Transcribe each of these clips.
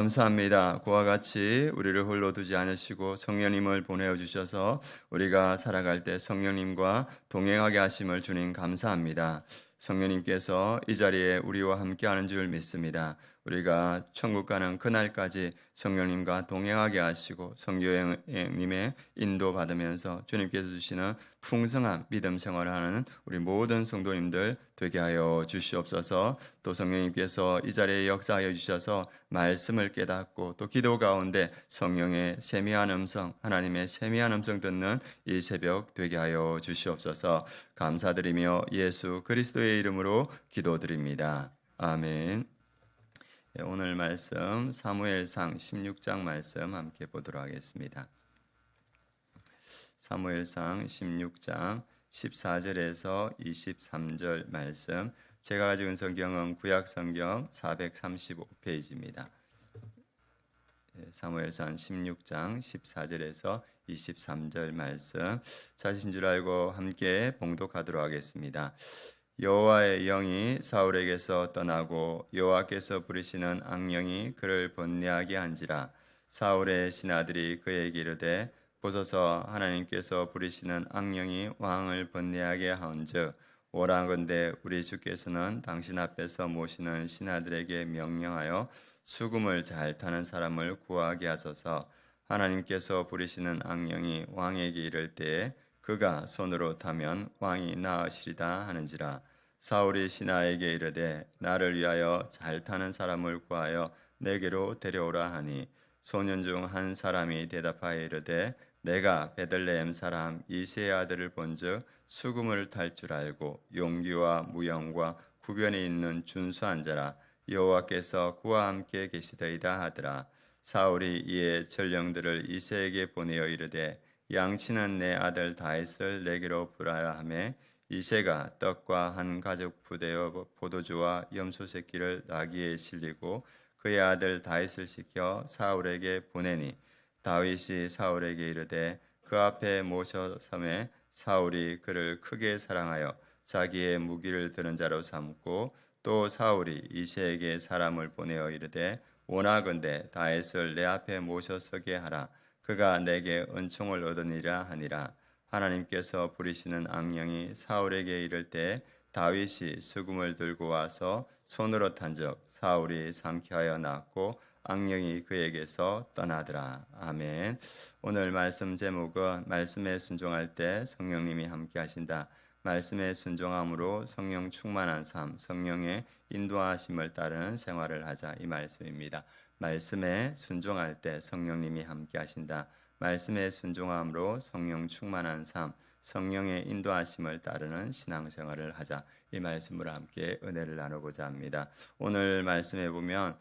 감사합니다. 그와 같이 우리를 홀로 두지 않으시고 성령님을 보내어 주셔서 우리가 살아갈 때 성령님과 동행하게 하심을 주님 감사합니다. 성령님께서 이 자리에 우리와 함께하는 줄 믿습니다. 우리가 천국 가는 그날까지 성령님과 동행하게 하시고 성령님의 인도 받으면서 주님께서 주시는 풍성한 믿음 생활을 하는 우리 모든 성도님들 되게 하여 주시옵소서. 또 성령님께서 이 자리에 역사하여 주셔서 말씀을 깨닫고 또 기도 가운데 성령의 세미한 음성, 하나님의 세미한 음성 듣는 이 새벽 되게 하여 주시옵소서. 감사드리며 예수 그리스도의 이름으로 기도드립니다. 아멘. 오늘 말씀 사무엘상 16장 말씀 함께 보도록 하겠습니다. 사무엘상 16장 14절에서 23절 말씀, 제가 가지고 있는 성경은 구약성경 435페이지입니다. 사무엘상 16장 14절에서 23절 말씀, 자신 줄 알고 함께 봉독하도록 하겠습니다. 여호와의 영이 사울에게서 떠나고 여호와께서 부르시는 악령이 그를 번뇌하게 한지라. 사울의 신하들이 그에게 이르되 보소서, 하나님께서 부르시는 악령이 왕을 번뇌하게 하온즉 오라건대 우리 주께서는 당신 앞에서 모시는 신하들에게 명령하여 수금을 잘 타는 사람을 구하게 하소서. 하나님께서 부르시는 악령이 왕에게 이를 때에 그가 손으로 타면 왕이 나으시리다 하는지라. 사울이 신하에게 이르되 나를 위하여 잘 타는 사람을 구하여 내게로 데려오라 하니, 소년 중 한 사람이 대답하여 이르되 내가 베들레헴 사람 이새의 아들을 본즉 수금을 탈 줄 알고 용기와 무용과 구변이 있는 준수한 자라. 여호와께서 그와 함께 계시더이다 하더라. 사울이 이에 전령들을 이새에게 보내어 이르되 양치는 내 아들 다윗을 내게로 부르라 하매, 이새가 떡과 한 가죽 부대어 포도주와 염소 새끼를 나귀에 실리고 그의 아들 다윗을 시켜 사울에게 보내니, 다윗이 사울에게 이르되 그 앞에 모셔섬에 사울이 그를 크게 사랑하여 자기의 무기를 드는 자로 삼고, 또 사울이 이새에게 사람을 보내어 이르되 원하건대 다윗을 내 앞에 모셔서게 하라. 그가 내게 은총을 얻으니라 하니라. 하나님께서 부리시는 악령이 사울에게 이를 때 다윗이 수금을 들고 와서 손으로 탄즉 사울이 상쾌하여 낫고 악령이 그에게서 떠나더라. 아멘. 오늘 말씀 제목은 말씀에 순종할 때 성령님이 함께 하신다. 말씀에 순종함으로 성령 충만한 삶, 성령의 인도하심을 따르는 생활을 하자, 이 말씀입니다. 말씀에 순종할 때 성령님이 함께 하신다. 말씀에 순종함으로 성령 충만한 삶, 성령의 인도하심을 따르는 신앙생활을 하자, 이 말씀으로 함께 은혜를 나누고자 합니다. 오늘 말씀에 보면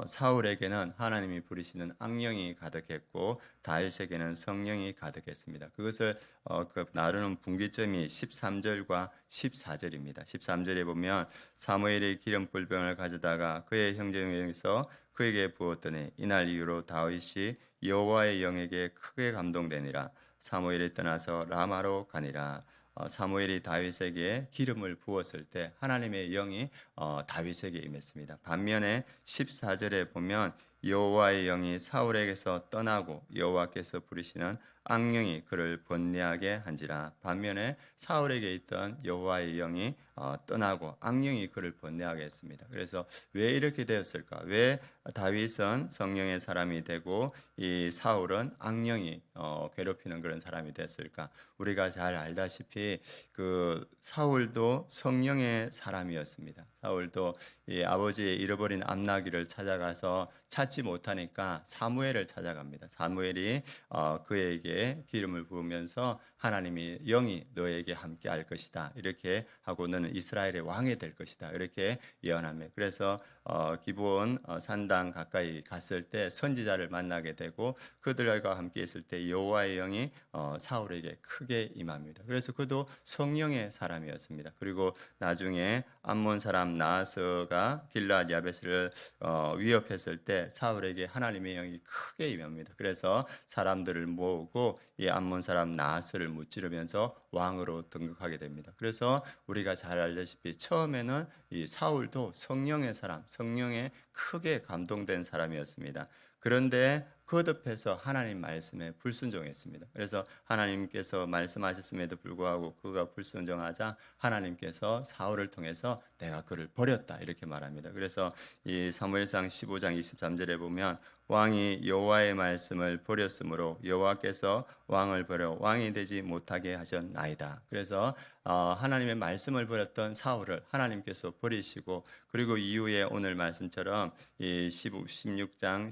사울에게는 하나님이 부리시는 악령이 가득했고 다윗에게는 성령이 가득했습니다. 그것을 나누는 분기점이 13절과 14절입니다. 13절에 보면 사무엘이 기름불병을 가져다가 그의 형제에게서 그에게 부었더니 이날 이후로 다윗이 여호와의 영에게 크게 감동되니라. 사무엘이 떠나서 라마로 가니라. 사무엘이 다윗에게 기름을 부었을 때 하나님의 영이 다윗에게 임했습니다. 반면에 14절에 보면 여호와의 영이 사울에게서 떠나고 여호와께서 부르시는 악령이 그를 번뇌하게 한지라. 반면에 사울에게 있던 여호와의 영이 떠나고 악령이 그를 번뇌하게 했습니다. 그래서 왜 이렇게 되었을까? 왜 다윗은 성령의 사람이 되고 이 사울은 악령이 괴롭히는 그런 사람이 됐을까? 우리가 잘 알다시피 그 사울도 성령의 사람이었습니다. 사울도 이 아버지의 잃어버린 암나귀를 찾아가서 찾지 못하니까 사무엘을 찾아갑니다. 사무엘이 그에게 기름을 부으면서 하나님이 영이 너에게 함께 할 것이다, 이렇게 하고 너는 이스라엘의 왕이 될 것이다, 이렇게 예언합니다. 그래서 기브온 산당 가까이 갔을 때 선지자를 만나게 되고 그들과 함께 있을 때 여호와의 영이 사울에게 크게 임합니다. 그래서 그도 성령의 사람이었습니다. 그리고 나중에 암몬 사람 나하스가 길르앗 야베스를 위협했을 때 사울에게 하나님의 영이 크게 임합니다. 그래서 사람들을 모으고 이 암몬 사람 나하스를 무찌르면서 왕으로 등극하게 됩니다. 그래서 우리가 잘 알다시피 처음에는 이 사울도 성령의 사람, 성령의 크게 감동된 사람이었습니다. 그런데 거듭해서 하나님 말씀에 불순종했습니다. 그래서 하나님께서 말씀하셨음에도 불구하고 그가 불순종하자 하나님께서 사울을 통해서 내가 그를 버렸다 이렇게 말합니다. 그래서 이 사무엘상 15장 23절에 보면 왕이 여호와의 말씀을 버렸으므로 여호와께서 왕을 버려 왕이 되지 못하게 하셨나이다. 그래서 하나님의 말씀을 버렸던 사울을 하나님께서 버리시고, 그리고 이후에 오늘 말씀처럼 이 16장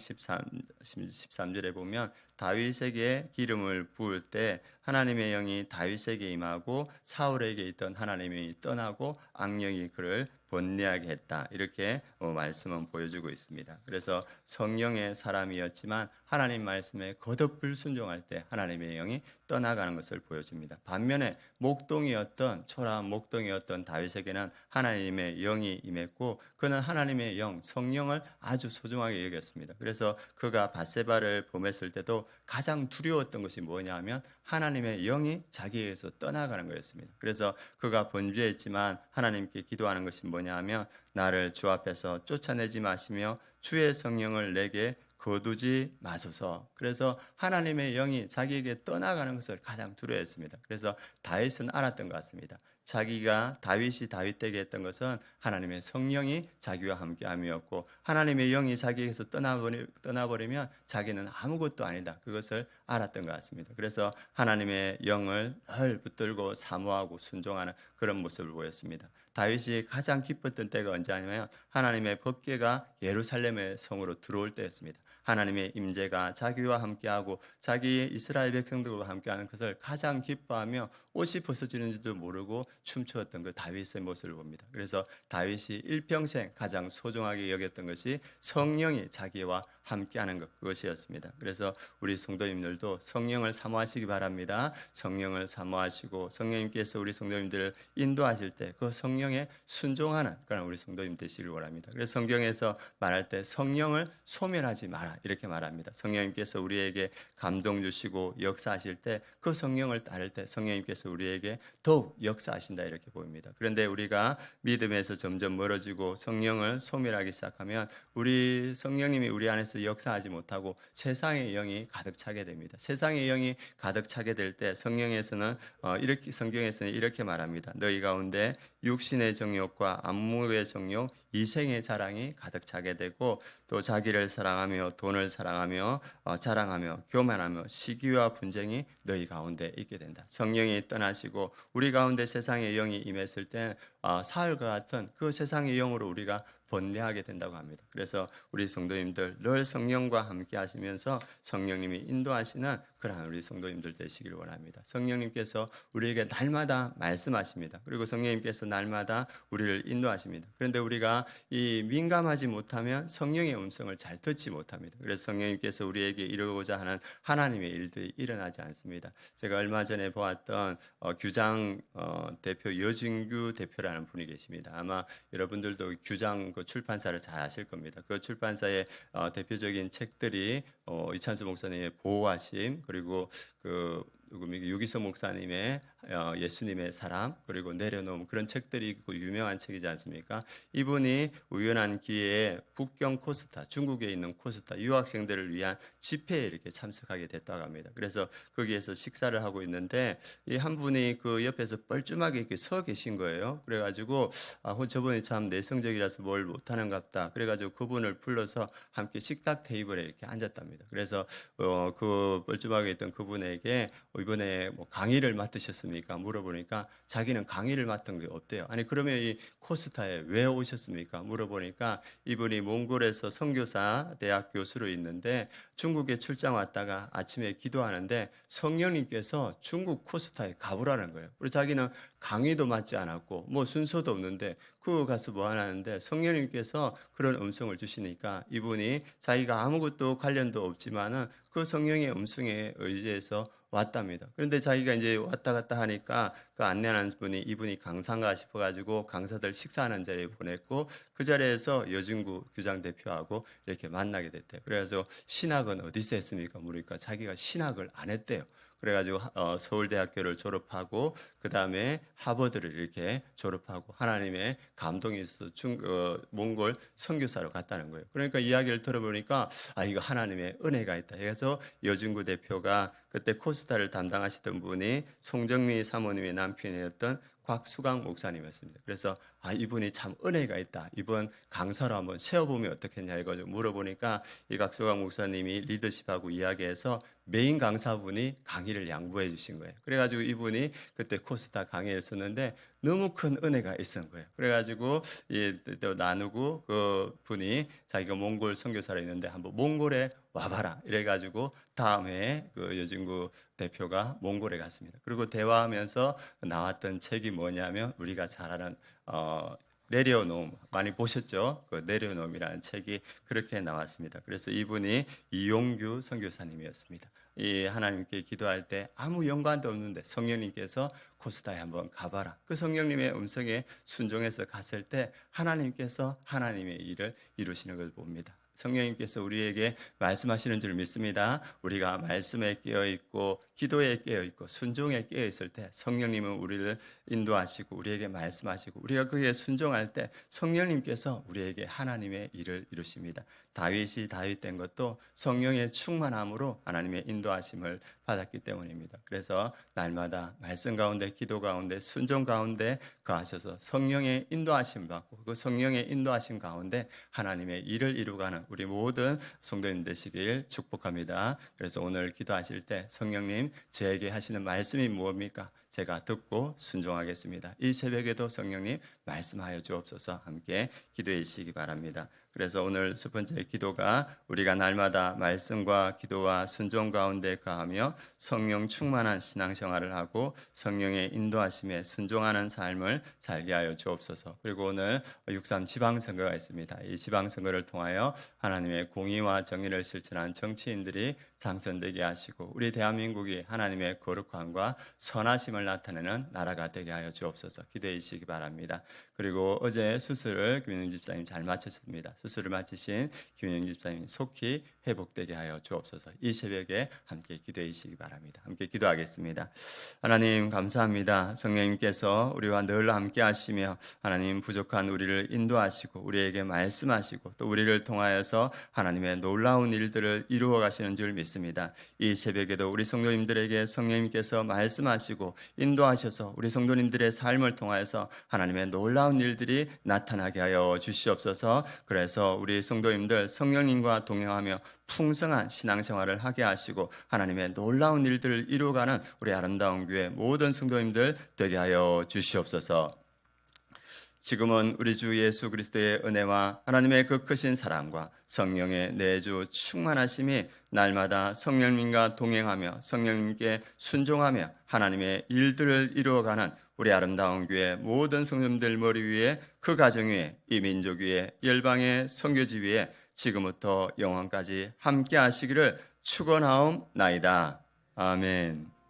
13절에 보면 다윗에게 기름을 부을 때 하나님의 영이 다윗에게 임하고 사울에게 있던 하나님의 영이 떠나고 악령이 그를 번뇌하게 했다. 이렇게 말씀은 보여주고 있습니다. 그래서 성령의 사람이었지만 하나님 말씀에 거듭 불순종할 때 하나님의 영이 떠나가는 것을 보여줍니다. 반면에 목동이었던 초라한 목동이었던 다윗에게는 하나님의 영이 임했고 그는 하나님의 영, 성령을 아주 소중하게 여겼습니다. 그래서 그가 밧세바를 범했을 때도 가장 두려웠던 것이 뭐냐면 하나님의 영이 자기에게서 떠나가는 거였습니다. 그래서 그가 번제했지만 하나님께 기도하는 것이 뭐냐면 나를 주 앞에서 쫓아내지 마시며 주의 성령을 내게 거두지 마소서. 그래서 하나님의 영이 자기에게 떠나가는 것을 가장 두려워했습니다. 그래서 다윗은 알았던 것 같습니다. 자기가 다윗이 다윗에게 했던 것은 하나님의 성령이 자기와 함께함이었고 하나님의 영이 자기에게서 떠나버리면 자기는 아무것도 아니다. 그것을 알았던 것 같습니다. 그래서 하나님의 영을 늘 붙들고 사모하고 순종하는 그런 모습을 보였습니다. 다윗이 가장 기뻤던 때가 언제냐면 하나님의 법궤가 예루살렘의 성으로 들어올 때였습니다. 하나님의 임재가 자기와 함께하고 자기 이스라엘 백성들과 함께하는 것을 가장 기뻐하며 옷이 벗어지는 줄도 모르고 춤추었던 그 다윗의 모습을 봅니다. 그래서 다윗이 일평생 가장 소중하게 여겼던 것이 성령이 자기와 함께하는 것, 그것이었습니다. 그래서 우리 성도님들도 성령을 사모하시기 바랍니다. 성령을 사모하시고 성령님께서 우리 성도님들을 인도하실 때 그 성령에 순종하는 그런 우리 성도님 되시길 원합니다. 그래서 성경에서 말할 때 성령을 소멸하지 마라 이렇게 말합니다. 성령님께서 우리에게 감동 주시고 역사하실 때 그 성령을 따를 때 성령님께서 우리에게 더욱 역사하신다 이렇게 보입니다. 그런데 우리가 믿음에서 점점 멀어지고 성령을 소멸하기 시작하면 우리 성령님이 우리 안에서 역사하지 못하고 세상의 영이 가득 차게 됩니다. 세상의 영이 가득 차게 될 때 성경에서는 이렇게 말합니다. 너희 가운데 육신의 정욕과 안목의 정욕, 이생의 자랑이 가득 차게 되고 또 자기를 사랑하며 돈을 사랑하며 자랑하며 교만하며 시기와 분쟁이 너희 가운데 있게 된다. 성령이 떠나시고 우리 가운데 세상의 영이 임했을 때 사울과 같은 그 세상의 영으로 우리가 번뇌하게 된다고 합니다. 그래서 우리 성도님들 늘 성령과 함께 하시면서 성령님이 인도하시는 그러한 우리 성도님들 되시길 원합니다. 성령님께서 우리에게 날마다 말씀하십니다. 그리고 성령님께서 날마다 우리를 인도하십니다. 그런데 우리가 이 민감하지 못하면 성령의 음성을 잘 듣지 못합니다. 그래서 성령님께서 우리에게 이루고자 하는 하나님의 일들이 일어나지 않습니다. 제가 얼마 전에 보았던 규장 대표 여진규 대표라는 분이 계십니다. 아마 여러분들도 규장 출판사를 잘 아실 겁니다. 그 출판사의 대표적인 책들이 이찬수 목사님의 보호하심, 그리고 유기서 목사님의 예수님의 사람, 그리고 내려놓음, 그런 책들이 있고 유명한 책이지 않습니까? 이분이 우연한 기회에 북경 코스타, 중국에 있는 코스타 유학생들을 위한 집회에 이렇게 참석하게 됐다고 합니다. 그래서 거기에서 식사를 하고 있는데 이 한 분이 그 옆에서 뻘쭘하게 이렇게 서 계신 거예요. 그래가지고 저분이 참 내성적이라서 뭘 못하는갑다. 그래가지고 그분을 불러서 함께 식탁 테이블에 이렇게 앉았답니다. 그래서 그 뻘쭘하게 있던 그분에게 이번에 뭐 강의를 맡으셨습니까? 물어보니까 자기는 강의를 맡은 게 없대요. 아니 그러면 이 코스타에 왜 오셨습니까? 물어보니까 이분이 몽골에서 선교사 대학 교수로 있는데 중국에 출장 왔다가 아침에 기도하는데 성령님께서 중국 코스타에 가보라는 거예요. 그리고 자기는 강의도 맡지 않았고 뭐 순서도 없는데 그거 가서 뭐 하는데 성령님께서 그런 음성을 주시니까 이분이 자기가 아무것도 관련도 없지만은 그 성령의 음성에 의지해서 왔답니다. 그런데 자기가 이제 왔다 갔다 하니까 그 안내하는 분이 이분이 강사인가 싶어가지고 강사들 식사하는 자리에 보냈고 그 자리에서 여진구 규장 대표하고 이렇게 만나게 됐대요. 그래서 신학은 어디서 했습니까? 물으니까 자기가 신학을 안 했대요. 그래가지고 서울대학교를 졸업하고 그 다음에 하버드를 이렇게 졸업하고 하나님의 감동이 있어 몽골 선교사로 갔다는 거예요. 그러니까 이야기를 들어보니까 이거 하나님의 은혜가 있다. 그래서 여진구 대표가 그때 코스타를 담당하시던 분이 송정미 사모님의 남편이었던 곽수강 목사님이었습니다. 그래서 이분이 참 은혜가 있다. 이번 강사로 한번 세워보면 어떻겠냐 이거 물어보니까 이 곽수강 목사님이 리더십하고 이야기해서 메인 강사분이 강의를 양보해 주신 거예요. 그래가지고 이분이 그때 코스타 강의를 썼는데 너무 큰 은혜가 있었던 거예요. 그래가지고 또 나누고 그 분이 자기가 몽골 선교사로 있는데 한번 몽골에 와봐라 이래가지고 다음 해에 그 여진구 대표가 몽골에 갔습니다. 그리고 대화하면서 나왔던 책이 뭐냐면 우리가 잘 아는 내려놓음 많이 보셨죠? 그 내려놓음이라는 책이 그렇게 나왔습니다. 그래서 이분이 이용규 선교사님이었습니다. 이 하나님께 기도할 때 아무 연관도 없는데 성령님께서 코스타에 한번 가봐라. 그 성령님의 음성에 순종해서 갔을 때 하나님께서 하나님의 일을 이루시는 것을 봅니다. 성령님께서 우리에게 말씀하시는 줄 믿습니다. 우리가 말씀에 깨어 있고 기도에 깨어 있고 순종에 깨어 있을 때 성령님은 우리를 인도하시고 우리에게 말씀하시고 우리가 그에 순종할 때 성령님께서 우리에게 하나님의 일을 이루십니다. 다윗이 다윗된 것도 성령의 충만함으로 하나님의 인도하심을 받았기 때문입니다. 그래서 날마다 말씀 가운데 기도 가운데 순종 가운데 거하셔서 성령의 인도하심 받고 그 성령의 인도하심 가운데 하나님의 일을 이루가는 우리 모든 성도님 되시길 축복합니다. 그래서 오늘 기도하실 때 성령님 저에게 하시는 말씀이 무엇입니까? 제가 듣고 순종하겠습니다. 이 새벽에도 성령님 말씀하여 주옵소서. 함께 기도해 주시기 바랍니다. 그래서 오늘 첫 번째 기도가 우리가 날마다 말씀과 기도와 순종 가운데 거하며 성령 충만한 신앙생활을 하고 성령의 인도하심에 순종하는 삶을 살게 하여 주옵소서. 그리고 오늘 6.3 지방선거가 있습니다. 이 지방선거를 통하여 하나님의 공의와 정의를 실천한 정치인들이 당선되게 하시고 우리 대한민국이 하나님의 거룩함과 선하심을 나타내는 나라가 되게 하여 주옵소서. 기도해 주시기 바랍니다. 그리고 어제 수술을 김윤영 집사님 잘 마쳤습니다. 수술을 마치신 김윤영 집사님 속히 회복되게 하여 주옵소서. 이 새벽에 함께 기도해 주시기 바랍니다. 함께 기도하겠습니다. 하나님 감사합니다. 성령님께서 우리와 늘 함께 하시며 하나님 부족한 우리를 인도하시고 우리에게 말씀하시고 또 우리를 통하여서 하나님의 놀라운 일들을 이루어 가시는 줄 믿습니다. 이 새벽에도 우리 성도님들에게 성령님께서 말씀하시고 인도하셔서 우리 성도님들의 삶을 통하여서 하나님의 놀라운 일들이 나타나게 하여 주시옵소서. 그래서 우리 성도님들 성령님과 동행하며 풍성한 신앙생활을 하게 하시고 하나님의 놀라운 일들을 이루어가는 우리 아름다운 교회 모든 성도님들 되게 하여 주시옵소서. 지금은 우리 주 예수 그리스도의 은혜와 하나님의 그 크신 사랑과 성령의 내주 충만하심이 날마다 성령님과 동행하며 성령님께 순종하며 하나님의 일들을 이루어가는 우리 아름다운 교회 모든 성도님들 머리 위에 그 가정 위에 이 민족 위에 열방의 선교지 위에 지금부터 영원까지 함께 하시기를 축원하옵나이다. 아멘.